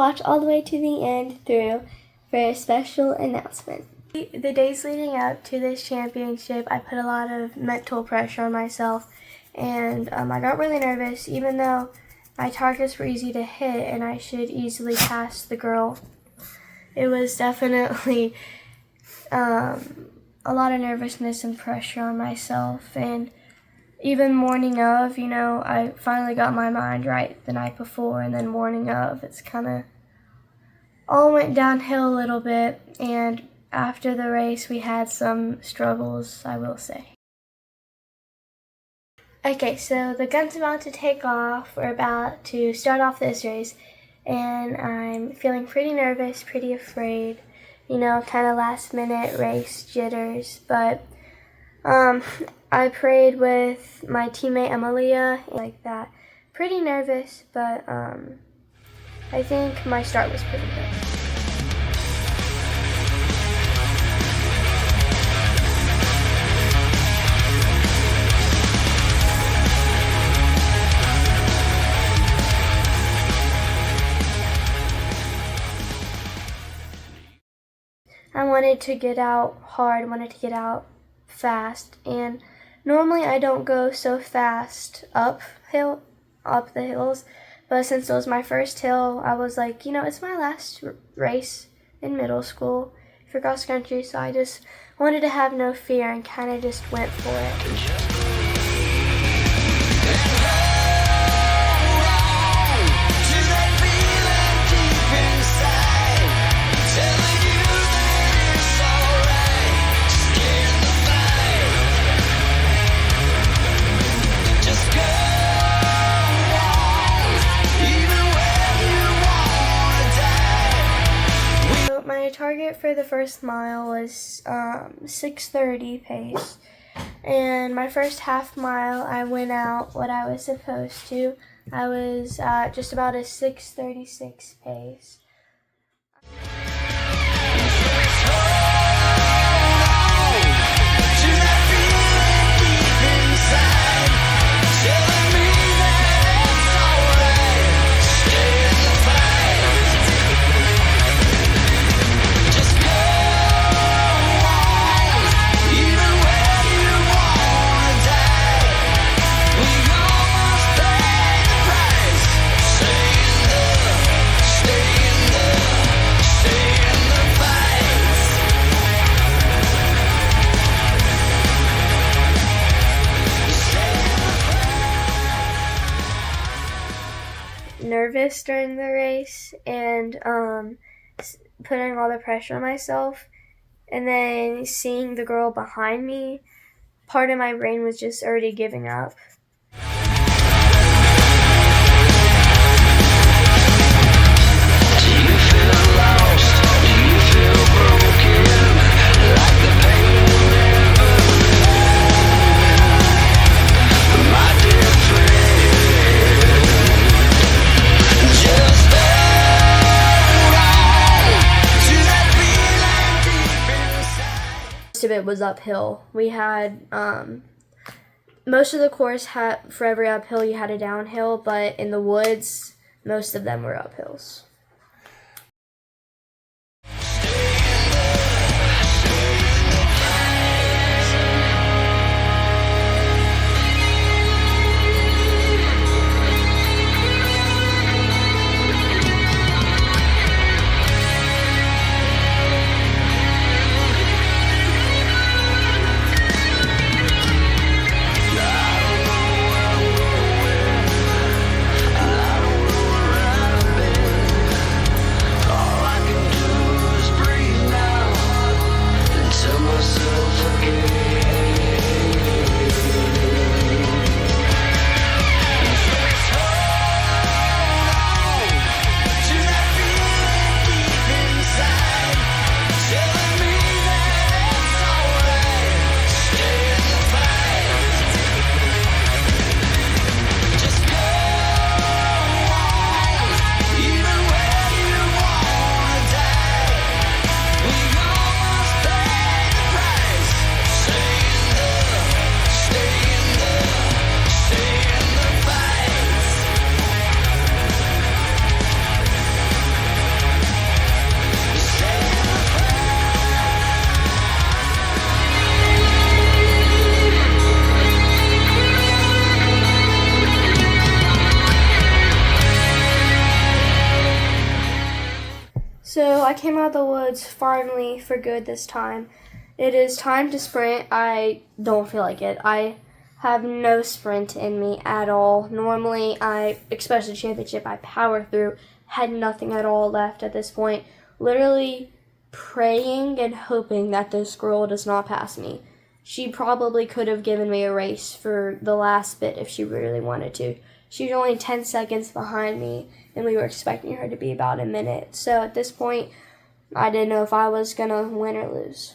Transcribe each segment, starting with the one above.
watch all the way to the end through for a special announcement. The days leading up to this championship, I put a lot of mental pressure on myself, and I got really nervous, even though my targets were easy to hit and I should easily pass the girl. It was definitely a lot of nervousness and pressure on myself, and even morning of, I finally got my mind right the night before, and then morning of, it's kind of all went downhill a little bit, and after the race, we had some struggles, I will say. Okay, so the gun's about to take off. We're about to start off this race, and I'm feeling pretty nervous, pretty afraid, kind of last minute race jitters, but I prayed with my teammate Emilia, like that. Pretty nervous, but I think my start was pretty good. I wanted to get out hard, wanted to get out fast, and normally I don't go so fast up the hills, but since it was my first hill, I was like, it's my last race in middle school for cross country, so I just wanted to have no fear and kind of just went for it. My target for the first mile was 6:30 pace, and my first half mile I went out what I was supposed to. I was just about a 6:36 pace. Nervous during the race, and putting all the pressure on myself, and then seeing the girl behind me, part of my brain was just already giving up. Most of it was uphill. We had most of the course for every uphill you had a downhill, but in the woods most of them were uphills. So I came out of the woods finally for good this time. It is time to sprint. I don't feel like it. I have no sprint in me at all. Normally, especially championship, I power through. Had nothing at all left at this point. Literally praying and hoping that this girl does not pass me. She probably could have given me a race for the last bit if she really wanted to. She was only 10 seconds behind me, and we were expecting her to be about a minute. So at this point, I didn't know if I was going to win or lose.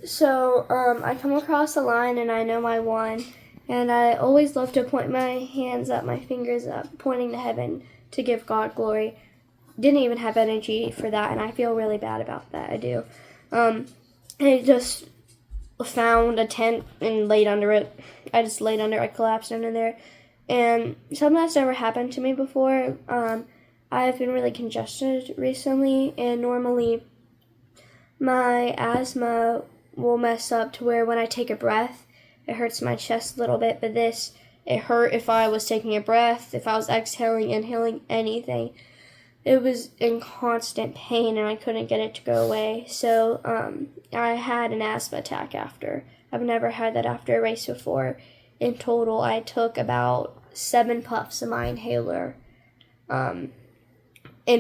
So I come across the line, and I know I won. And I always love to point my hands up, my fingers up, pointing to heaven to give God glory. Didn't even have energy for that, and I feel really bad about that. I do. I just found a tent and laid under it. I just laid under it. I collapsed under there. And something that's never happened to me before, I've been really congested recently, and normally my asthma will mess up to where when I take a breath, it hurts my chest a little bit, but this, it hurt if I was taking a breath, if I was exhaling, inhaling, anything. It was in constant pain, and I couldn't get it to go away. So I had an asthma attack after. I've never had that after a race before. In total, I took about 7 puffs of my inhaler in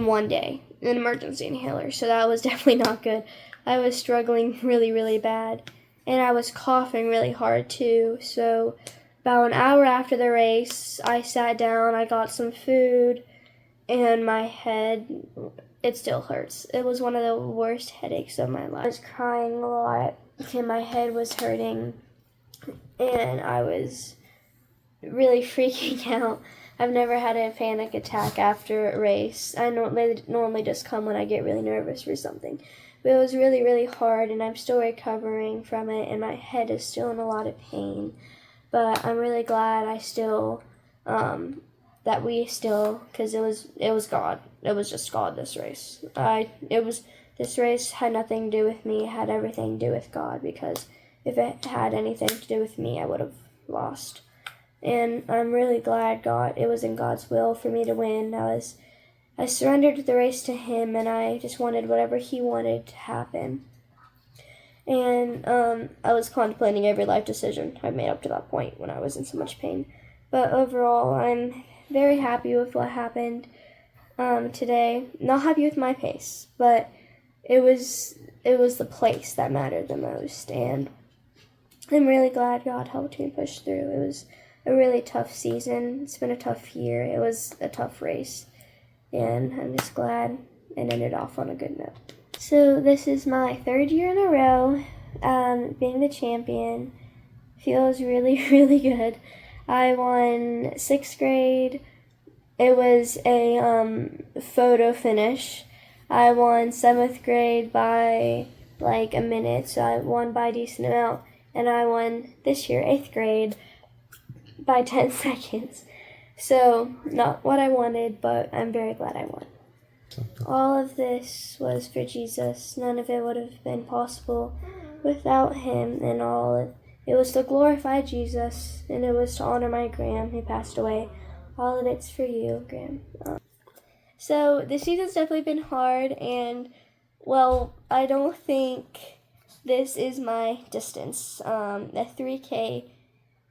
one day, an emergency inhaler. So that was definitely not good. I was struggling really, really bad. And I was coughing really hard too. So about an hour after the race, I sat down, I got some food, and my head, it still hurts. It was one of the worst headaches of my life. I was crying a lot, and my head was hurting, and I was really freaking out. I've never had a panic attack after a race. They normally just come when I get really nervous for something. But it was really, really hard, and I'm still recovering from it, and my head is still in a lot of pain. But I'm really glad I still, because it was God. It was just God, this race. This race had nothing to do with me. It had everything to do with God, because if it had anything to do with me, I would have lost. And I'm really glad it was in God's will for me to win. I surrendered the race to Him, and I just wanted whatever He wanted to happen. And I was contemplating every life decision I made up to that point when I was in so much pain. But overall, I'm very happy with what happened today. Not happy with my pace, but it was the place that mattered the most. And I'm really glad God helped me push through. It was a really tough season. It's been a tough year. It was a tough race. And I'm just glad it ended off on a good note. So this is my 3rd year in a row being the champion. Feels really, really good. I won 6th grade. It was a photo finish. I won 7th grade by like a minute, so I won by a decent amount. And I won this year, 8th grade, by 10 seconds. So, not what I wanted, but I'm very glad I won. All of this was for Jesus. None of it would have been possible without Him, and it was to glorify Jesus, and it was to honor my Graham who passed away. All of it's for you, Graham. So, this season's definitely been hard, and, well, I don't think this is my distance. The 3K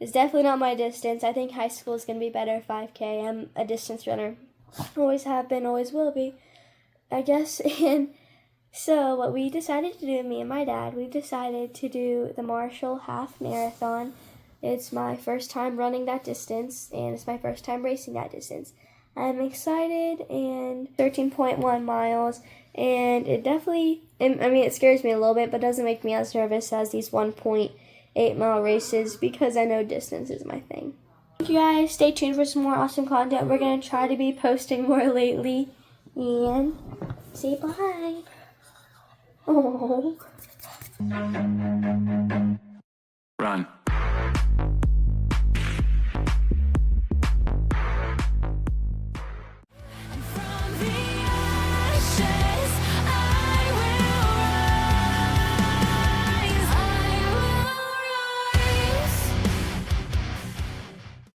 is definitely not my distance. I think high school is going to be better, 5K. I'm a distance runner. Always have been, always will be, I guess. And so what we decided to do, me and my dad, we decided to do the Marshall Half Marathon. It's my first time running that distance, and it's my first time racing that distance. I'm excited, and 13.1 miles, and it scares me a little bit, but doesn't make me as nervous as these 1.8-mile races, because I know distance is my thing. Thank you guys. Stay tuned for some more awesome content. We're going to try to be posting more lately. And say bye. Oh. Run.